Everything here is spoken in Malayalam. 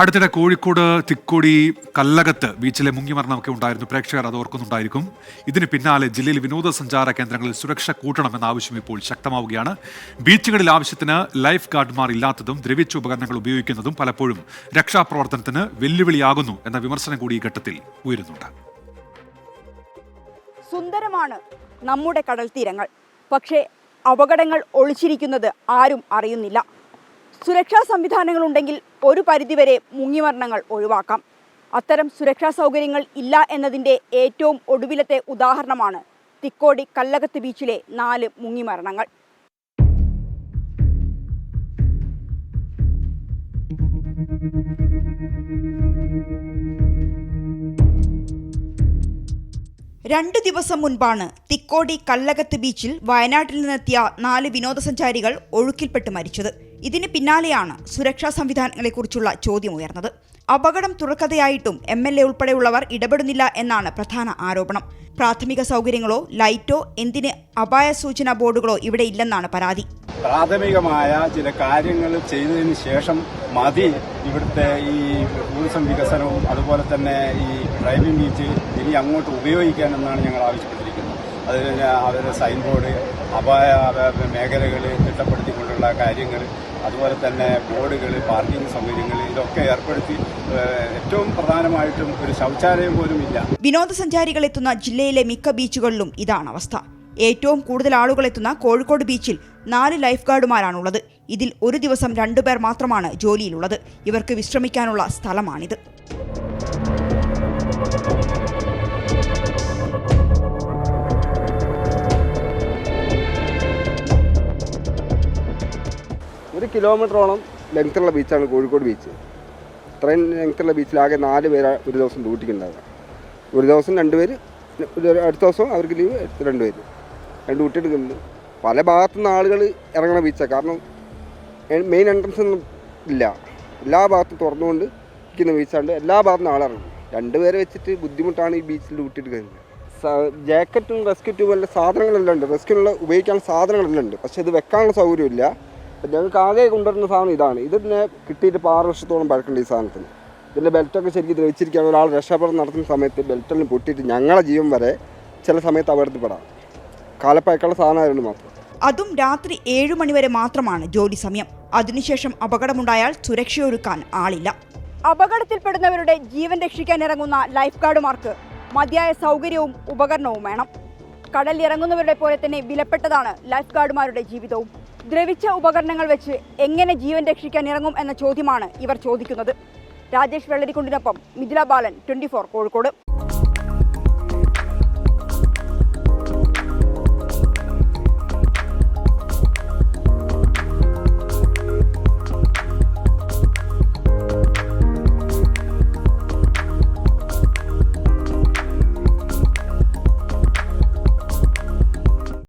അടുത്തിടെ കോഴിക്കോട് തിക്കോടി കല്ലകത്ത് ബീച്ചിലെ മുങ്ങിമരണമൊക്കെ ഉണ്ടായിരുന്നു. പ്രേക്ഷകർ അത് ഓർക്കുന്നുണ്ടായിരിക്കും. ഇതിന് പിന്നാലെ ജില്ലയിൽ വിനോദസഞ്ചാര കേന്ദ്രങ്ങളിൽ സുരക്ഷ കൂട്ടണമെന്ന ആവശ്യം ഇപ്പോൾ ശക്തമാവുകയാണ്. ബീച്ചുകളിൽ ആവശ്യത്തിന് ലൈഫ് ഗാർഡുമാർ ഇല്ലാത്തതും ദ്രവിച്ച ഉപകരണങ്ങൾ ഉപയോഗിക്കുന്നതും പലപ്പോഴും രക്ഷാപ്രവർത്തനത്തിന് വെല്ലുവിളിയാകുന്നു എന്ന വിമർശനം കൂടി ഈ ഘട്ടത്തിൽ ഉയരുന്നുണ്ട്. സുന്ദരമാണ് നമ്മുടെ കടൽ തീരങ്ങൾ, പക്ഷേ അപകടങ്ങൾ ഒളിച്ചിരിക്കുന്നത് ആരും അറിയുന്നില്ല. സുരക്ഷാ സംവിധാനങ്ങളുണ്ടെങ്കിൽ ഒരു പരിധിവരെ മുങ്ങിമരണങ്ങൾ ഒഴിവാക്കാം. അത്തരം സുരക്ഷാ സൗകര്യങ്ങൾ ഇല്ല എന്നതിൻ്റെ ഏറ്റവും ഒടുവിലത്തെ ഉദാഹരണമാണ് തിക്കോടി കല്ലകത്ത് ബീച്ചിലെ 4 മുങ്ങിമരണങ്ങൾ. രണ്ടു ദിവസം മുൻപാണ് തിക്കോടി കല്ലകത്ത് ബീച്ചിൽ വയനാട്ടിൽ നിന്നെത്തിയ 4 വിനോദസഞ്ചാരികൾ ഒഴുക്കിൽപ്പെട്ട് മരിച്ചത്. ഇതിന് പിന്നാലെയാണ് സുരക്ഷാ സംവിധാനങ്ങളെക്കുറിച്ചുള്ള ചോദ്യം ഉയർന്നത്. അപകടം തുറക്കഥയായിട്ടും MLA ഉൾപ്പെടെയുള്ളവർ ഇടപെടുന്നില്ല എന്നാണ് പ്രധാന ആരോപണം. പ്രാഥമിക സൗകര്യങ്ങളോ ലൈറ്റോ എന്തിന് അപായ സൂചനാ ബോർഡുകളോ ഇവിടെ ഇല്ലെന്നാണ് പരാതി. പ്രാഥമികമായ ചില കാര്യങ്ങൾ ചെയ്തതിന് ശേഷം മതി ഇവിടുത്തെ ഈ ടൂറിസം വികസനവും അതുപോലെ തന്നെ ഈ ഡ്രൈവിംഗ് ബീച്ച് ഇനി അങ്ങോട്ട് ഉപയോഗിക്കാനെന്നാണ് ഞങ്ങൾ ആവശ്യപ്പെട്ടിരിക്കുന്നത്. അതിന് അവരുടെ സൈൻ ബോർഡ്, അപായ മേഖലകൾ തിട്ടപ്പെടുത്തിക്കൊണ്ടുള്ള കാര്യങ്ങൾ, അതുപോലെ തന്നെ ബോർഡുകൾ, പാർക്കിംഗ് സൗകര്യങ്ങൾ ഇതൊക്കെ ഏർപ്പെടുത്തി ഏറ്റവും പ്രധാനമായിട്ടും ഒരു ശൗചാലയം പോലും ഇല്ല. വിനോദസഞ്ചാരികൾ എത്തുന്ന ജില്ലയിലെ മിക്ക ബീച്ചുകളിലും ഇതാണ് അവസ്ഥ. ഏറ്റവും കൂടുതൽ ആളുകൾ എത്തുന്ന കോഴിക്കോട് ബീച്ചിൽ 4 ലൈഫ് ഗാർഡുമാരാണുള്ളത്. ഇതിൽ ഒരു ദിവസം 2 പേർ മാത്രമാണ് ജോലിയിലുള്ളത്. ഇവർക്ക് വിശ്രമിക്കാനുള്ള സ്ഥലമാണിത്. ഒരു കിലോമീറ്ററോളം ലെങ്ത്തുള്ള ബീച്ചാണ് കോഴിക്കോട് ബീച്ച്. ഇത്രയും ലെങ്ത്തുള്ള ബീച്ചിലാകെ 4 പേര് ഒരു ദിവസം ഡ്യൂട്ടിക്ക് ഉണ്ടാവുക. ഒരു ദിവസം 2 പേര്, അടുത്ത ദിവസം അവർക്ക് ലീവ് 2 പേര് ഡ്യൂട്ടി എടുക്കുന്നുണ്ട്. പല ഭാഗത്തുനിന്ന് ആളുകൾ ഇറങ്ങുന്ന ബീച്ചാണ്. കാരണം മെയിൻ എൻട്രൻസ് ഒന്നും ഇല്ല, എല്ലാ ഭാഗത്തും തുറന്നുകൊണ്ട് ഇരിക്കുന്ന ബീച്ചാണ്ട് എല്ലാ ഭാഗത്തുനിന്ന് ആളിറങ്ങും. 2 പേരെ വെച്ചിട്ട് ബുദ്ധിമുട്ടാണ് ഈ ബീച്ചിൽ ഡ്യൂട്ടി എടുക്കുന്നത്. ജാക്കറ്റും റെസ്ക്യൂ ട്യൂബും സാധനങ്ങളെല്ലാം ഉണ്ട്, റെസ്ക്യൂനുള്ള ഉപയോഗിക്കാനുള്ള സാധനങ്ങളെല്ലാം ഉണ്ട്. പക്ഷേ ഇത് വെക്കാനുള്ള സൗകര്യമില്ല. ഞങ്ങൾക്ക് ആകെ കൊണ്ടുവരുന്ന സാധനം ഇതാണ്. ഇതിനെ കിട്ടിയിട്ട് 6 വർഷത്തോളം പഴക്കമുണ്ട് ഈ സാധനത്തിന്. ഇതിൻ്റെ ബെൽറ്റൊക്കെ ശരിക്കും ദ്രവിച്ചിരിക്കുകയാണ്. ഒരാൾ രക്ഷാപ്രവർത്തനം നടത്തുന്ന സമയത്ത് ബെൽറ്റെല്ലാം പൊട്ടിയിട്ട് ഞങ്ങളെ ജീവൻ വരെ ചില സമയത്ത് അപകടത്തിൽപ്പെടാം. കാലപ്പഴക്കമുള്ള സാധനമായിരുന്നു മാത്രം. അതും രാത്രി 7 മണിവരെ മാത്രമാണ് ജോലി സമയം. അതിനുശേഷം അപകടമുണ്ടായാൽ സുരക്ഷയൊരുക്കാൻ ആളില്ല. അപകടത്തിൽപ്പെടുന്നവരുടെ ജീവൻ രക്ഷിക്കാൻ ഇറങ്ങുന്ന ലൈഫ് ഗാർഡുമാർക്ക് മതിയായ സൗകര്യവും ഉപകരണവും വേണം. കടലിൽ ഇറങ്ങുന്നവരുടെ പോലെ തന്നെ വിലപ്പെട്ടതാണ് ലൈഫ് ഗാർഡുമാരുടെ ജീവിതവും. ദ്രവിച്ച ഉപകരണങ്ങൾ വെച്ച് എങ്ങനെ ജീവൻ രക്ഷിക്കാൻ ഇറങ്ങും എന്ന ചോദ്യമാണ് ഇവർ ചോദിക്കുന്നത്. രാജേഷ് വെള്ളരിക്കുണ്ടിനൊപ്പം മിഥില ബാലൻ, 24 കോഴിക്കോട്.